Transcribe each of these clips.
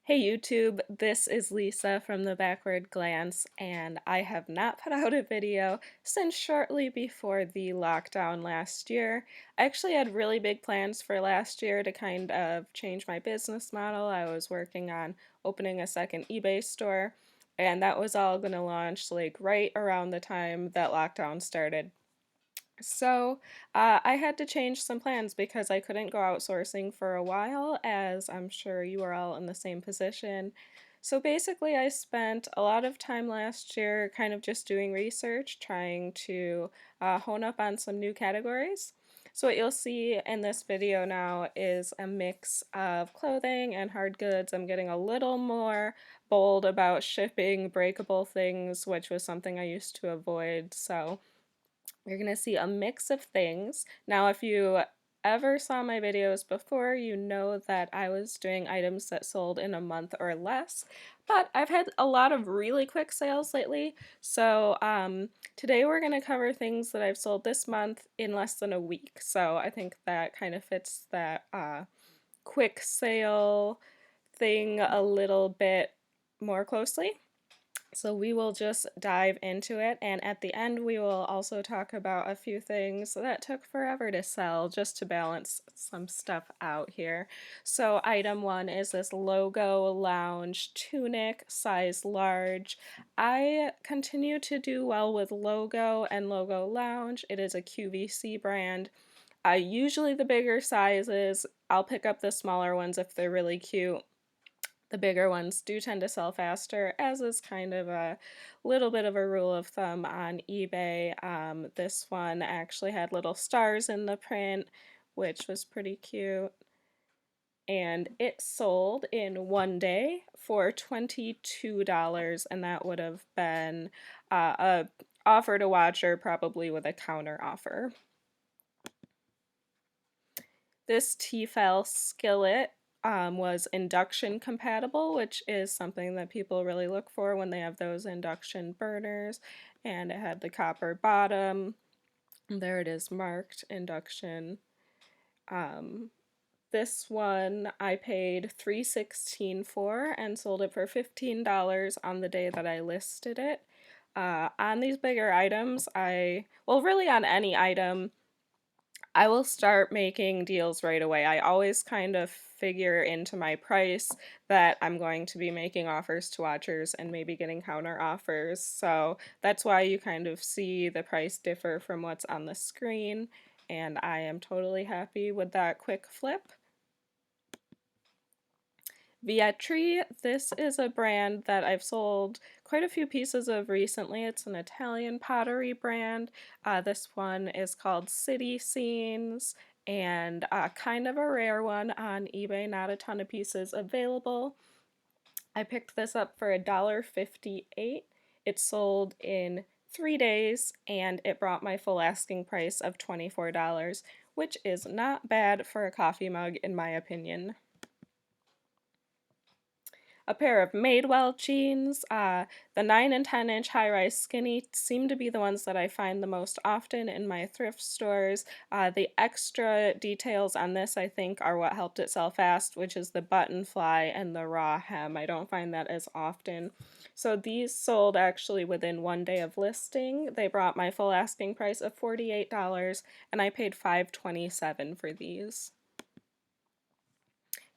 Hey YouTube, this is Lisa from the Backward Glance, and I have not put out a video since shortly before the lockdown last year. I actually had really big plans for last year to kind of change my business model. I was working on opening a second eBay store, and that was all going to launch like right around the time that lockdown started. I had to change some plans because I couldn't go outsourcing for a while, as I'm sure you are all in the same position. So basically, I spent a lot of time last year kind of just doing research, trying to hone up on some new categories. So what you'll see in this video now is a mix of clothing and hard goods. I'm getting a little more bold about shipping breakable things, which was something I used to avoid. So you're going to see a mix of things. Now, if you ever saw my videos before, you know that I was doing items that sold in a month or less, but I've had a lot of really quick sales lately. Today we're going to cover things that I've sold this month in less than a week. So I think that kind of fits that quick sale thing a little bit more closely. So we will just dive into it, and at the end we will also talk about a few things that took forever to sell just to balance some stuff out here. So item one is this logo lounge tunic, size large. I continue to do well with logo and logo lounge. It is a QVC brand. Usually the bigger sizes, I'll pick up the smaller ones if they're really cute. The bigger ones do tend to sell faster, as is kind of a little bit of a rule of thumb on eBay. This one actually had little stars in the print, which was pretty cute. And it sold in one day for $22, and that would have been a offer to watcher, probably with a counter offer. This Tefal skillet was induction compatible, which is something that people really look for when they have those induction burners. And it had the copper bottom. There it is marked induction. This one I paid $3.16 for and sold it for $15 on the day that I listed it. On these bigger items, really on any item, I will start making deals right away. I always kind of figure into my price that I'm going to be making offers to watchers and maybe getting counter offers. So that's why you kind of see the price differ from what's on the screen. And I am totally happy with that quick flip. Vietri, this is a brand that I've sold quite a few pieces of recently. It's an Italian pottery brand. This one is called City Scenes, and kind of a rare one on eBay, not a ton of pieces available. I picked this up for $1.58. It sold in 3 days, and it brought my full asking price of $24, which is not bad for a coffee mug in my opinion. A pair of Madewell jeans. The 9 and 10 inch high rise skinny seem to be the ones that I find the most often in my thrift stores. The extra details on this, I think, are what helped it sell fast, which is the button fly and the raw hem. I don't find that as often. So these sold actually within one day of listing. They brought my full asking price of $48, and I paid $5.27 for these.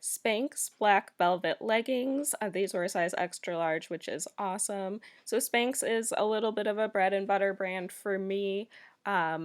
Spanx black velvet leggings. These were a size extra large, which is awesome. So Spanx is a little bit of a bread and butter brand for me. I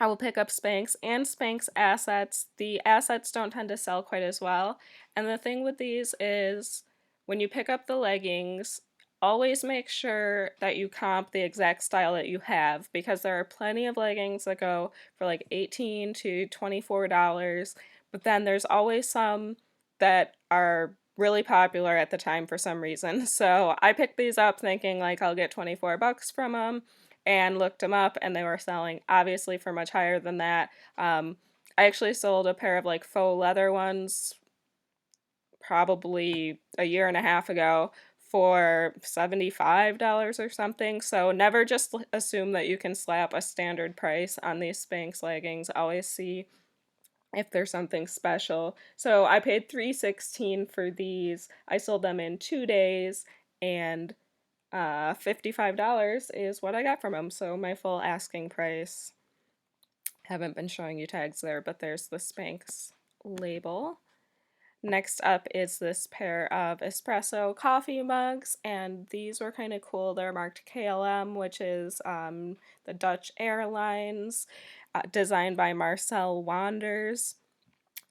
will pick up Spanx and Spanx assets. The assets don't tend to sell quite as well. And the thing with these is when you pick up the leggings, always make sure that you comp the exact style that you have, because there are plenty of leggings that go for like $18 to $24, but then there's always some that are really popular at the time for some reason. So I picked these up thinking like I'll get 24 bucks from them, and looked them up, and they were selling obviously for much higher than that. I actually sold a pair of like faux leather ones probably a year and a half ago for $75 or something. So never just assume that you can slap a standard price on these Spanx leggings. Always see if there's something special. So I paid $3.16 for these. I sold them in 2 days, and $55 is what I got from them. So my full asking price. Haven't been showing you tags there, but there's the Spanx label. Next up is this pair of espresso coffee mugs, and these were kind of cool. They're marked KLM, which is the Dutch Airlines, designed by Marcel Wanders.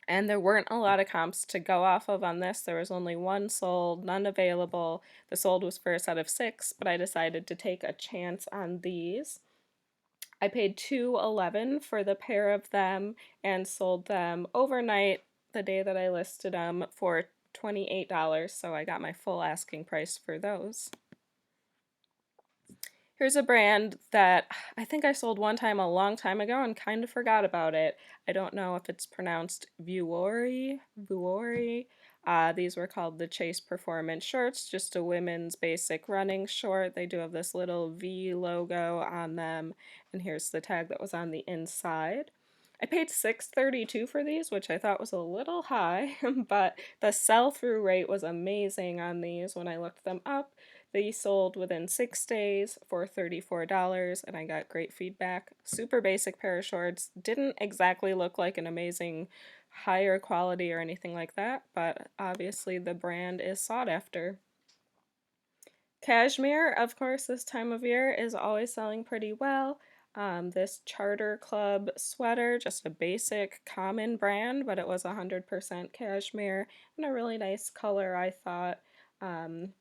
And there weren't a lot of comps to go off of on this. There was only one sold, none available. The sold was for a set of 6, but I decided to take a chance on these. I paid $2.11 for the pair of them and sold them overnight the day that I listed them for $28, so I got my full asking price for those. Here's a brand that I think I sold one time a long time ago and kind of forgot about it. I don't know if it's pronounced Vuori. These were called the Chase Performance shorts, just a women's basic running short. They do have this little V logo on them, and here's the tag that was on the inside. I paid $6.32 for these, which I thought was a little high, but the sell-through rate was amazing on these when I looked them up. They sold within 6 days for $34, and I got great feedback. Super basic pair of shorts. Didn't exactly look like an amazing higher quality or anything like that, but obviously the brand is sought after. Cashmere, of course, this time of year is always selling pretty well. This Charter Club sweater, just a basic common brand, but it was 100% cashmere and a really nice color, I thought.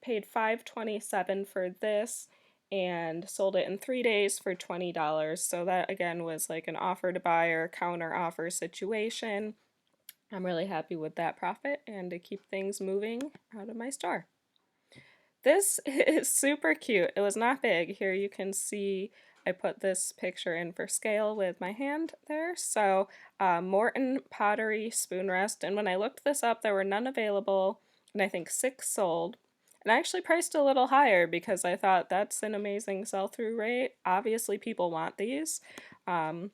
Paid $5.27 for this and sold it in 3 days for $20. So that again was like an offer to buy or counter offer situation. I'm really happy with that profit and to keep things moving out of my store. This is super cute. It was not big. Here you can see I put this picture in for scale with my hand there. So Morton Pottery Spoon Rest. And when I looked this up, there were none available, and I think 6 sold. And I actually priced a little higher because I thought that's an amazing sell-through rate. Obviously people want these. And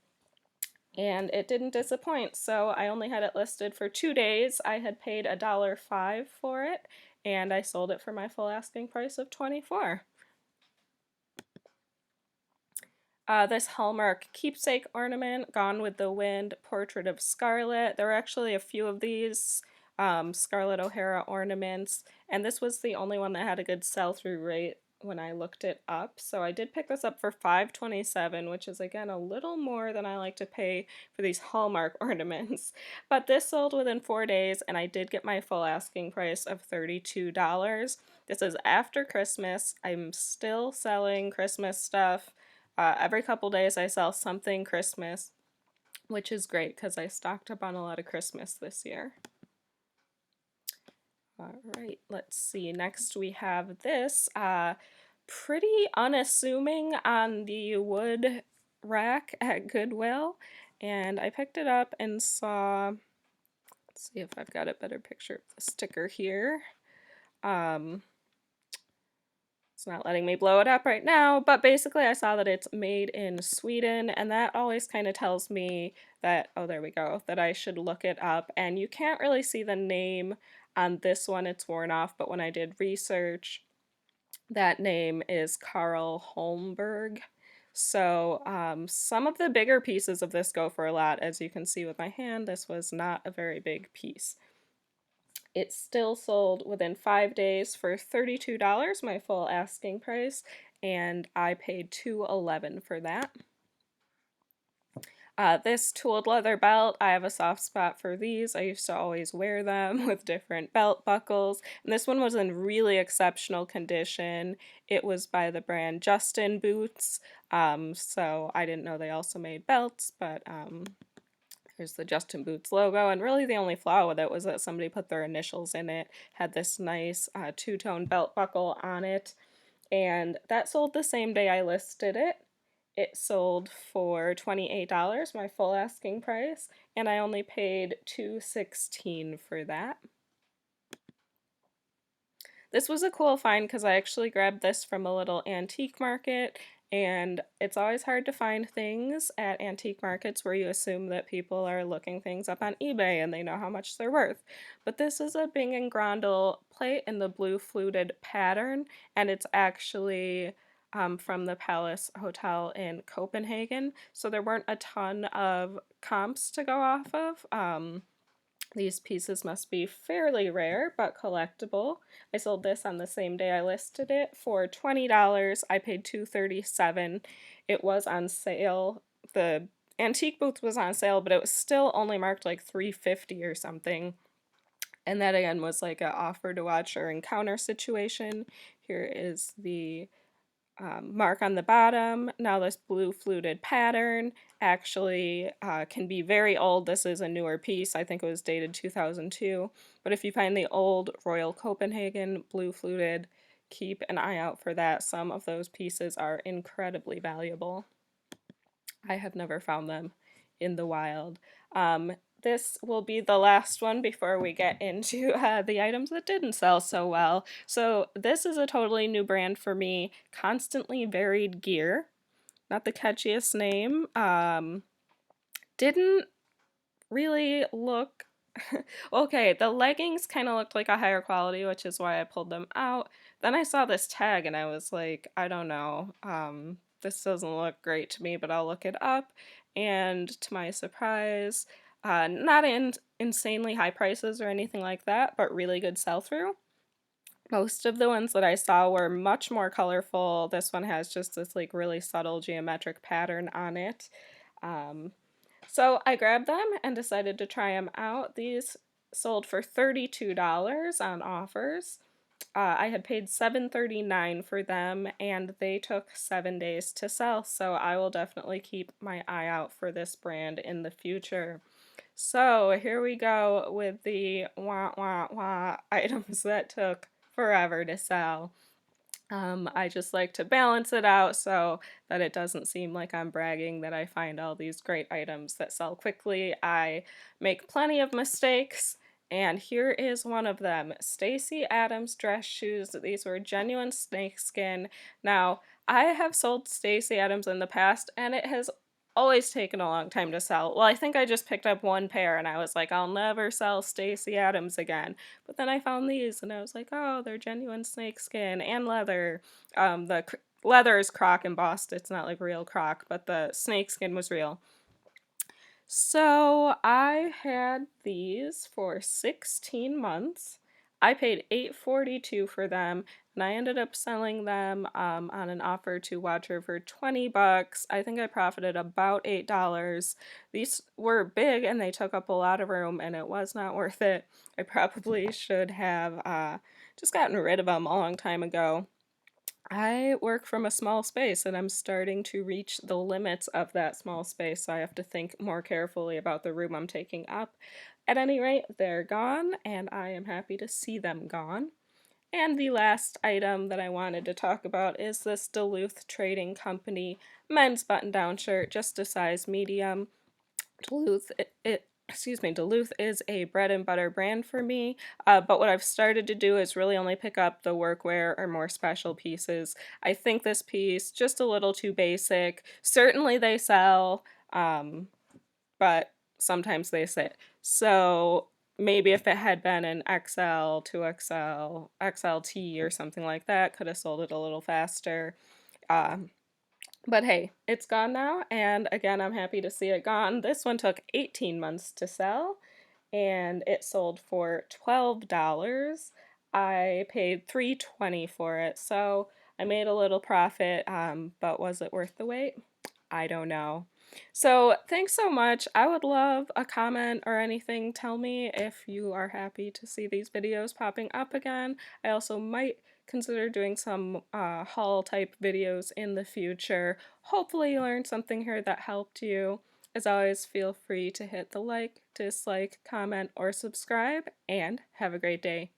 it didn't disappoint. So I only had it listed for 2 days. I had paid $1.05 for it, and I sold it for my full asking price of $24. This Hallmark keepsake ornament, Gone with the Wind, Portrait of Scarlett. There were actually a few of these Scarlett O'Hara ornaments, and this was the only one that had a good sell-through rate when I looked it up. So I did pick this up for $5.27, which is again a little more than I like to pay for these Hallmark ornaments. But this sold within 4 days, and I did get my full asking price of $32. This is after Christmas. I'm still selling Christmas stuff. Every couple days I sell something Christmas, which is great because I stocked up on a lot of Christmas this year. Alright, let's see. Next we have this pretty unassuming on the wood rack at Goodwill, and I picked it up and saw, let's see if I've got a better picture of the sticker here. It's not letting me blow it up right now, but basically I saw that it's made in Sweden, and that always kind of tells me that, oh there we go, that I should look it up. And you can't really see the name on this one, it's worn off, but when I did research, that name is Carl Holmberg. So some of the bigger pieces of this go for a lot. As you can see with my hand, this was not a very big piece. It still sold within 5 days for $32, my full asking price, and I paid $2.11 for that. This tooled leather belt, I have a soft spot for these. I used to always wear them with different belt buckles, and this one was in really exceptional condition. It was by the brand Justin Boots, so I didn't know they also made belts, but there's the Justin Boots logo, and really the only flaw with it was that somebody put their initials in it. Had this nice two-tone belt buckle on it, and that sold the same day I listed it. It sold for $28, my full asking price, and I only paid $2.16 for that. This was a cool find because I actually grabbed this from a little antique market, And it's always hard to find things at antique markets where you assume that people are looking things up on eBay and they know how much they're worth. But this is a Bing and Grondel plate in the blue fluted pattern, and it's actually from the Palace Hotel in Copenhagen. So there weren't a ton of comps to go off of. These pieces must be fairly rare, but collectible. I sold this on the same day I listed it for $20. I paid $2.37. It was on sale. The antique booth was on sale, but it was still only marked like $3.50 or something. And that again was like an offer to watch or encounter situation. Here is the mark on the bottom. Now this blue fluted pattern actually can be very old. This is a newer piece. I think it was dated 2002. But if you find the old Royal Copenhagen blue fluted, keep an eye out for that. Some of those pieces are incredibly valuable. I have never found them in the wild. This will be the last one before we get into the items that didn't sell so well. So this is a totally new brand for me, Constantly Varied Gear. Not the catchiest name. Didn't really look okay. The leggings kind of looked like a higher quality, which is why I pulled them out. Then I saw this tag and I was like, I don't know. This doesn't look great to me, but I'll look it up. And to my surprise, not in insanely high prices or anything like that, but really good sell-through. Most of the ones that I saw were much more colorful. This one has just this like really subtle geometric pattern on it. Um, so I grabbed them and decided to try them out. These sold for $32 on offers. I had paid $7.39 for them, and they took 7 days to sell, so I will definitely keep my eye out for this brand in the future. So here we go with the wah wah wah items that took forever to sell. I just like to balance it out so that it doesn't seem like I'm bragging that I find all these great items that sell quickly. I make plenty of mistakes, and here is one of them. Stacy Adams dress shoes. These were genuine snakeskin. Now, I have sold Stacy Adams in the past, and it has always taken a long time to sell. Well, I think I just picked up one pair and I was like, I'll never sell Stacy Adams again. But then I found these and I was like, oh, they're genuine snakeskin and leather. The leather is croc embossed. It's not like real croc, but the snakeskin was real. So I had these for 16 months. I paid $8.42 for them, and I ended up selling them on an offer to Watcher for $20. I think I profited about $8. These were big and they took up a lot of room, and it was not worth it. I probably should have just gotten rid of them a long time ago. I work from a small space and I'm starting to reach the limits of that small space, so I have to think more carefully about the room I'm taking up. At any rate, they're gone, and I am happy to see them gone. And the last item that I wanted to talk about is this Duluth Trading Company men's button-down shirt, just a size medium. Duluth is a bread and butter brand for me, but what I've started to do is really only pick up the workwear or more special pieces. I think this piece just a little too basic. Certainly they sell, but sometimes they sit. So maybe if it had been an XL, 2XL, XLT or something like that, could have sold it a little faster. But hey, it's gone now, and again, I'm happy to see it gone. This one took 18 months to sell, and it sold for $12. I paid $3.20 for it, so I made a little profit, but was it worth the wait? I don't know. So thanks so much. I would love a comment or anything. Tell me if you are happy to see these videos popping up again. I also might consider doing some haul type videos in the future. Hopefully you learned something here that helped you. As always, feel free to hit the like, dislike, comment, or subscribe, and have a great day.